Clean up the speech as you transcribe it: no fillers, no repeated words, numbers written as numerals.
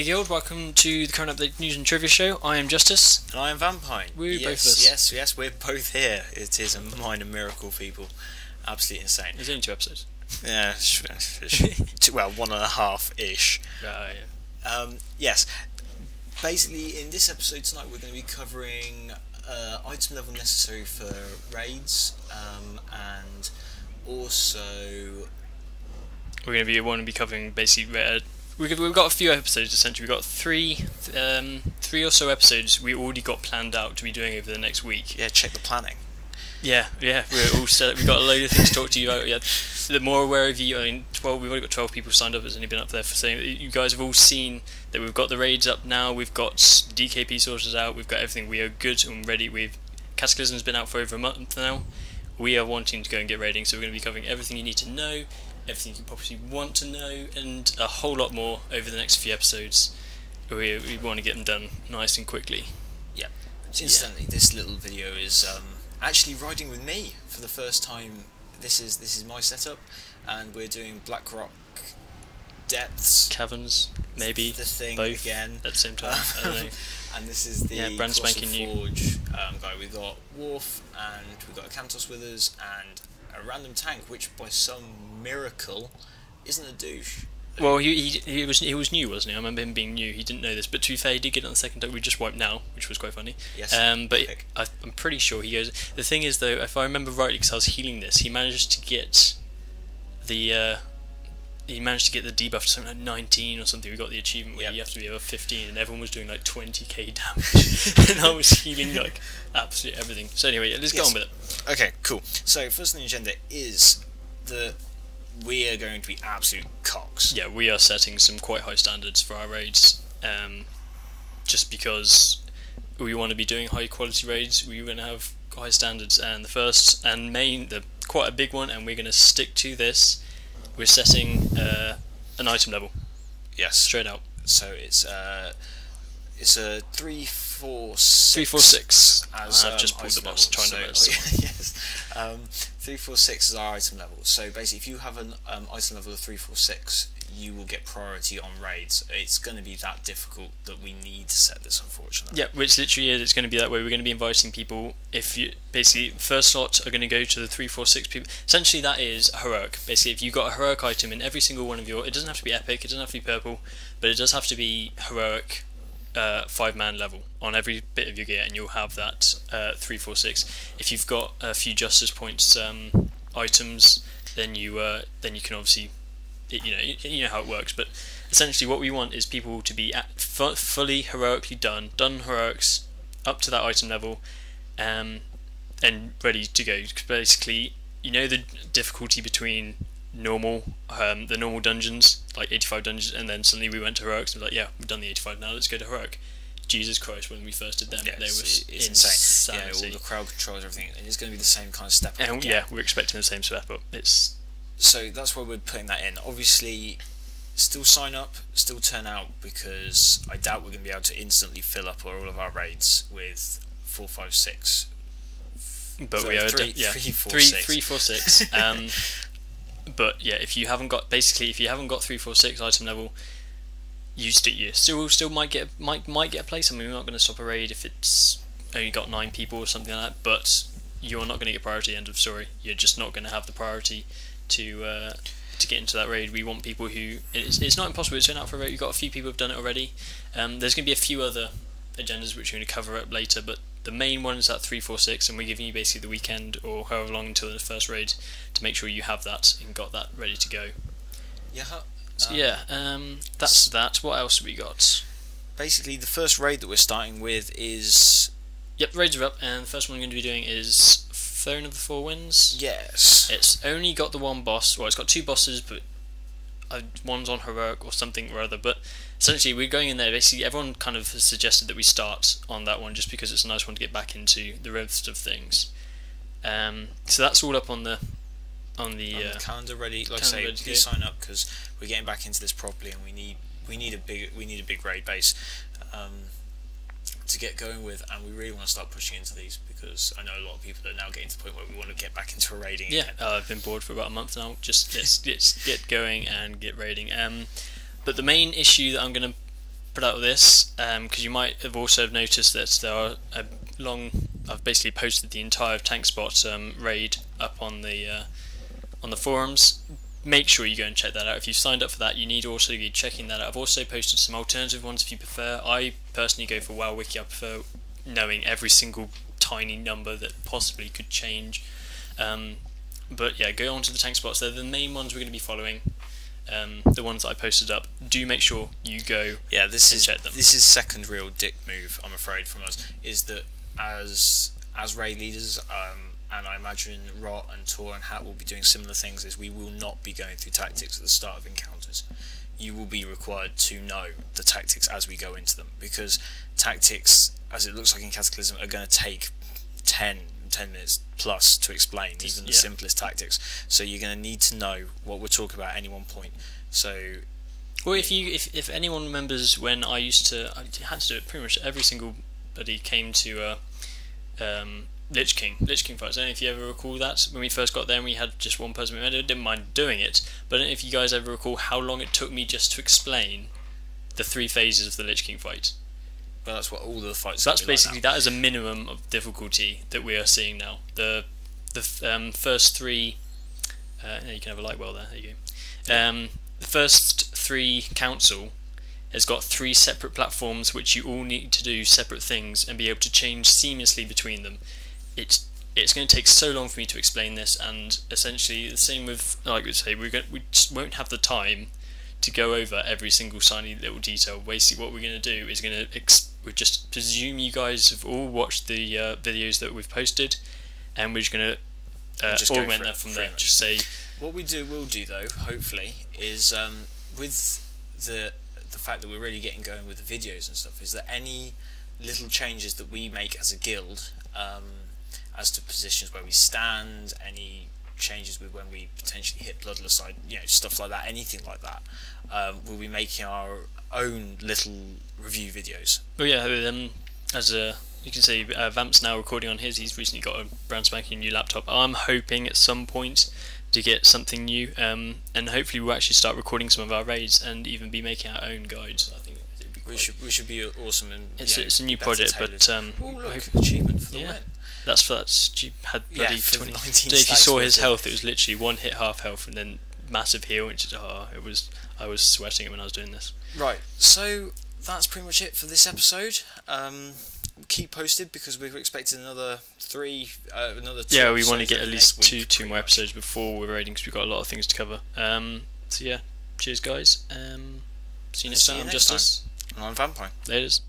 Hey Guild, welcome to the current update news and trivia show. I am Justice. And I am Vampine. Both of us. Yes, we're both here. It is a minor miracle, people. Absolutely insane. There's only 2 episodes. Yeah, well, 1.5-ish. Yes. Basically, in this episode tonight, we're going to be covering item level necessary for raids, and also We're going to be covering basically. We've got a few episodes essentially. We've got three or so episodes we already got planned out to be doing over the next week. yeah, check the planning. Yeah, we're all set. We've got a load of things to talk to you about. Yeah, the more aware of you. I mean, we've already got 12 people signed up. It's only been up there for saying you guys have all seen that we've got the raids up now. We've got DKP sources out. We've got everything. We are good and ready. Cataclysm's been out for over a month now. We are wanting to go and get raiding, so we're going to be covering everything you need to know, everything you possibly want to know, and a whole lot more over the next few episodes. We want to get them done nice and quickly. Yeah. Incidentally, this little video is actually riding with me for the first time. This is my setup, and we're doing Blackrock Depths, Caverns, maybe the thing both again at the same time. I don't know. And this is the brand spanking new Forge guy. We've got Worf, and we've got a Cantos with us, and a random tank, which by some miracle isn't a douche. Well, he was new, wasn't he? I remember him being new. He didn't know this, but to be fair, he did get it on the second time. We just wiped now, which was quite funny. Yes. But I'm pretty sure he goes. The thing is, though, if I remember rightly, because I was healing this, he managed to get the debuff to something like 19 or something. We got the achievement where you have to be over 15, and everyone was doing like 20k damage, and I was healing like absolutely everything. So anyway, let's get on with it. Okay, cool. So first on the agenda is that we are going to be absolute cocks. Yeah, we are setting some quite high standards for our raids, just because we want to be doing high quality raids. We're going to have high standards, and the first and main, quite a big one, and we're going to stick to this. We're setting an item level. Yes. Straight out. So it's a 346. 346. As I've just pulled the box. Trying to yes. 346 is our item level. So basically, if you have an item level of 346, you will get priority on raids. It's going to be that difficult that we need to set this, unfortunately. Yeah, which literally is. It's going to be that way. We're going to be inviting people. If you basically first slot are going to go to the 346 people. Essentially, that is a heroic. Basically, if you've got a heroic item in every single one of your, it doesn't have to be epic. It doesn't have to be purple, but it does have to be heroic. 5-man level on every bit of your gear, and you'll have that 346. If you've got a few justice points items, then you can obviously you know how it works. But essentially, what we want is people to be fully heroically done heroics up to that item level, and ready to go. Basically, you know the difficulty between the normal dungeons, like 85 dungeons, and then suddenly we went to heroics and we're like, yeah, we've done the 85 now, let's go to heroic. Jesus Christ, when we first did them, yeah, they were it's insane. Yeah, all the crowd controls, everything, and it's going to be the same kind of step up. And yeah, we're expecting the same step up. So that's why we're putting that in. Obviously, still sign up, still turn out, because I doubt we're going to be able to instantly fill up all of our raids with 4, 5, 6. But we are 3, 4, 6. 3, 4, 6. But yeah, if you haven't got 346 item level, you still might get a place. I mean, we're not going to stop a raid if it's only got 9 people or something like that. But you're not going to get priority. End of story. You're just not going to have the priority to get into that raid. We want people who it's not impossible to turn out for a raid. You've got a few people who've done it already. There's going to be a few other agendas which we're going to cover up later, but the main one is that 346, and we're giving you basically the weekend or however long until the first raid to make sure you have that and got that ready to go. Yeah. So that's that. What else have we got? Basically, the first raid that we're starting with is... Yep, raids are up, and the first one we're going to be doing is Throne of the Four Winds. Yes. It's only got the one boss. Well, it's got 2 bosses, but one's on heroic or something or other. But essentially, we're going in there. Basically, everyone kind of has suggested that we start on that one just because it's a nice one to get back into the rest of things. So that's all up on the calendar ready. Like I say, please sign up because we're getting back into this properly, and we need a big raid base to get going with, and we really want to start pushing into these because I know a lot of people are now getting to the point where we want to get back into a raiding. Yeah, I've been bored for about a month now. Just let's get going and get raiding. But the main issue that I'm going to put out this because you might have also noticed that there are I've basically posted the entire tank spot raid up on the forums. Make sure you go and check that out. If you've signed up for that, you need to also be checking that out. I've also posted some alternative ones if you prefer. I personally go for WoW Wiki. I prefer knowing every single tiny number that possibly could change. But yeah, go on to the tank spots. They're the main ones we're going to be following. The ones that I posted up. Do make sure you go. Yeah, this is second real dick move, I'm afraid, from us. Is that as raid leaders, and I imagine Rot and Tor and Hat will be doing similar things, is we will not be going through tactics at the start of encounters. You will be required to know the tactics as we go into them, because tactics, as it looks like in Cataclysm, are going to take 10 minutes plus to explain, even the simplest tactics. So you're going to need to know what we're talking about at any one point. So, well, if anyone remembers when I had to do it pretty much every single buddy came to Lich King fights. I don't know if you ever recall that when we first got there and we had just one person. I didn't mind doing it, but I don't know if you guys ever recall how long it took me just to explain the 3 phases of the Lich King fight. Well, that's what all the fights. So that's basically that is a minimum of difficulty that we are seeing now. The first 3. You can have a light well there. There you go. The first 3 council has got 3 separate platforms which you all need to do separate things and be able to change seamlessly between them. It's going to take so long for me to explain this, and essentially the same with, like we say, we just won't have the time to go over every single tiny little detail. Basically, what we're going to do is we just presume you guys have all watched the videos that we've posted, and we're just going to augment that from there. Just say what will do though, hopefully, is with the fact that we're really getting going with the videos and stuff, is that any little changes that we make as a guild, as to positions where we stand, any changes with when we potentially hit Bloodless side, stuff like that, anything like that, we'll be making our own little review videos. Well, yeah, you can see, Vamp's now recording on his. He's recently got a brand spanking new laptop. I'm hoping at some point to get something new, and hopefully we'll actually start recording some of our raids and even be making our own guides. I think it'd be we should be awesome, and it's a new project, but look, achievement for the win. That's you had bloody 20. If you saw his health, it was literally 1 hit, half health, and then massive heal. And I was sweating when I was doing this. Right, so that's pretty much it for this episode. Keep posted because we're expecting another 3, another 2. Yeah, we want to get at least two more episodes before we're raiding, because we've got a lot of things to cover. So yeah, cheers guys. See you next time. I'm Justice. And I'm Vampire. Laters.